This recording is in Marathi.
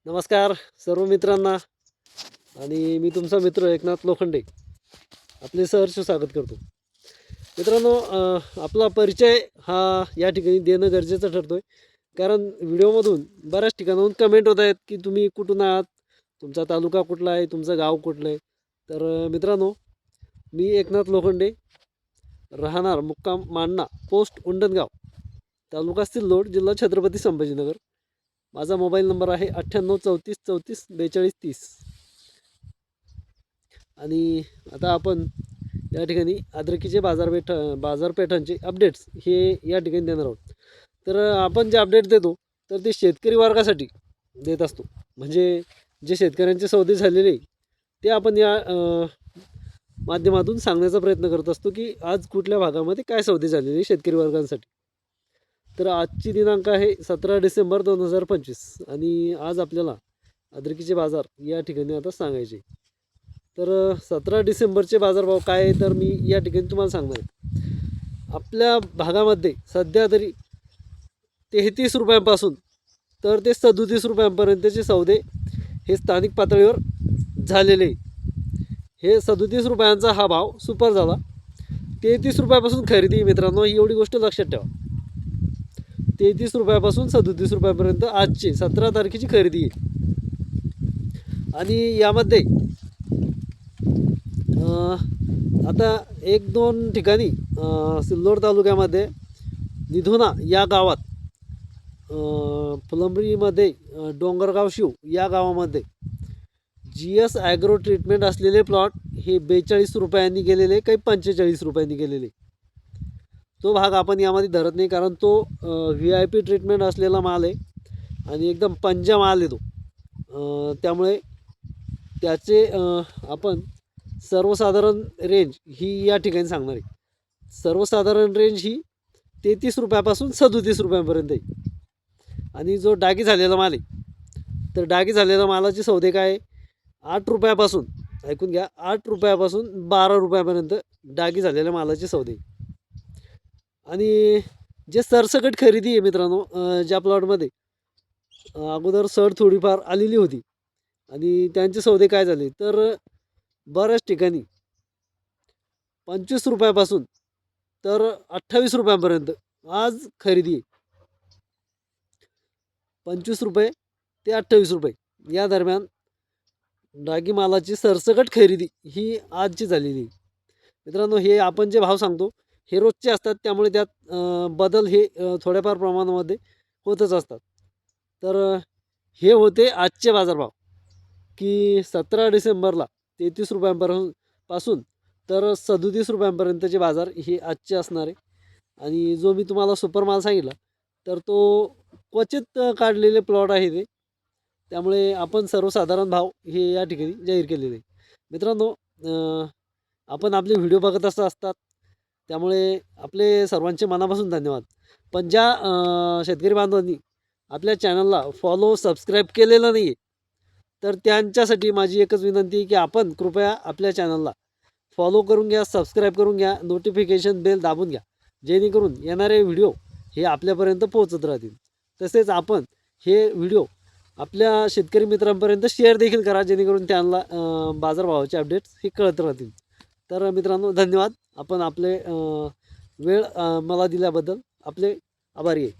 नमस्कार सर्व मित्रांना आणि मी तुमचा मित्र एकनाथ लोखंडे आपले सहर्ष स्वागत करतो. मित्रांनो, आपला परिचय हा या ठिकाणी देणं गरजेचं ठरतो आहे. कारण व्हिडिओमधून बऱ्याच ठिकाणाहून कमेंट होत आहेत की तुम्ही कुठून आहात, तुमचा तालुका कुठला आहे, तुमचं गाव कुठलं आहे. तर मित्रांनो, मी एकनाथ लोखंडे, राहणार मुक्काम मांडणा, पोस्ट उंडणगाव, तालुका सिल्लोड, जिल्हा छत्रपती संभाजीनगर. माझा मोबाईल नंबर आहे 98 34 34 42 30. आणि आता आपण या ठिकाणी अद्रकीचे बाजारपेठांचे अपडेट्स हे या ठिकाणी देणार आहोत. तर आपण जे अपडेट देतो तर ते शेतकरी वर्गासाठी देत असतो. म्हणजे जे शेतकऱ्यांचे सौदे झालेले ते आपण या माध्यमातून सांगण्याचा प्रयत्न करत असतो की आज कुठल्या भागामध्ये काय सौदे झालेले शेतकरी वर्गांसाठी. तर आजची दिनांक आहे 17 डिसेंबर 2025 आणि आज आपल्याला अद्रकीचे बाजार या ठिकाणी आता सांगायचे. तर 17 डिसेंबरचे बाजारभाव काय आहे तर मी या ठिकाणी तुम्हाला सांगणार आहे. आपल्या भागामध्ये सध्या तरी 33 रुपयांपासून तर ते 37 रुपयांपर्यंतचे सौदे हे स्थानिक पातळीवर झालेले. हे 37 रुपयांचा हा भाव सुपर झाला. 33 रुपयापासून खरेदी मित्रांनो, ही एवढी गोष्ट लक्षात ठेवा. 33 रुपयापासून 37 रुपयापर्यंत आजची 17 तारखेची खरेदी आहे. आणि यामध्ये आता 1-2 ठिकाणी सिल्लोड तालुक्यामध्ये निधोना या गावात, फुलंब्रीमध्ये डोंगरगाव शिव या गावामध्ये GS ॲग्रो ट्रीटमेंट असलेले प्लॉट हे 42 रुपयांनी गेलेले, काही 45 रुपयांनी गेलेले. तो भाग आपण यामध्ये धरत नाही कारण तो VIP ट्रीटमेंट असलेला माल आहे आणि एकदम पंजा माल आहे तो. त्यामुळे त्याचे आपण सर्वसाधारण रेंज ही या ठिकाणी सांगणार आहे. सर्वसाधारण रेंज ही 33 रुपयापासून 37 रुपयांपर्यंत आहे. आणि जो डागी झालेला माल आहे तर डागी झालेल्या मालाचे सौदे काय आहे, 8 रुपयापासून, ऐकून घ्या, 8 रुपयापासून 12 रुपयापर्यंत डागी झालेल्या मालाचे सौदे. आणि जे सरसकट खरेदी आहे मित्रांनो, ज्या प्लॉटमध्ये अगोदर सड थोडीफार आलेली होती आणि त्यांचे सौदे काय झाले तर बऱ्याच ठिकाणी 25 रुपयापासून तर 28 रुपयांपर्यंत आज खरेदी आहे. 25 रुपये ते 28 रुपये या दरम्यान डागी मालाची सरसकट खरेदी ही आजची झालेली. मित्रांनो, हे आपण जे भाव सांगतो हे रोजचे असतात, त्यामुळे त्यात बदल हे थोड्याफार प्रमाणामध्ये होतच असतात. तर हे होते आजचे बाजारभाव की 17 डिसेंबरला 33 रुपयांपासून तर 37 रुपयांपर्यंतचे बाजार हे आजचे असणार आहे. आणि जो मी तुम्हाला सुपर माल सांगितला तर तो क्वचित काढलेले प्लॉट आहे ते, त्यामुळे आपण सर्वसाधारण भाव हे या ठिकाणी जाहीर केलेले. मित्रांनो, आपण आपले व्हिडिओ बघत असतात त्यामुळे आपले सर्वांचे मनापासून धन्यवाद. पण ज्या शेतकरी बांधवांनी आपल्या चॅनलला फॉलो सबस्क्राईब केलेलं नाही आहे तर त्यांच्यासाठी माझी एकच विनंती आहे की आपण कृपया आपल्या चॅनलला फॉलो करून घ्या, सबस्क्राईब करून घ्या, नोटिफिकेशन बेल दाबून घ्या, जेणेकरून येणारे व्हिडिओ हे आपल्यापर्यंत पोहोचत राहतील. तसेच आपण हे व्हिडिओ आपल्या शेतकरी मित्रांपर्यंत शेअर देखील करा, जेणेकरून त्यांना बाजारभावाचे अपडेट्स हे कळत राहतील. तर मित्रांनो, धन्यवाद. आपण आपले वेळ मला दिल्याबद्दल आपले आभारी आहे.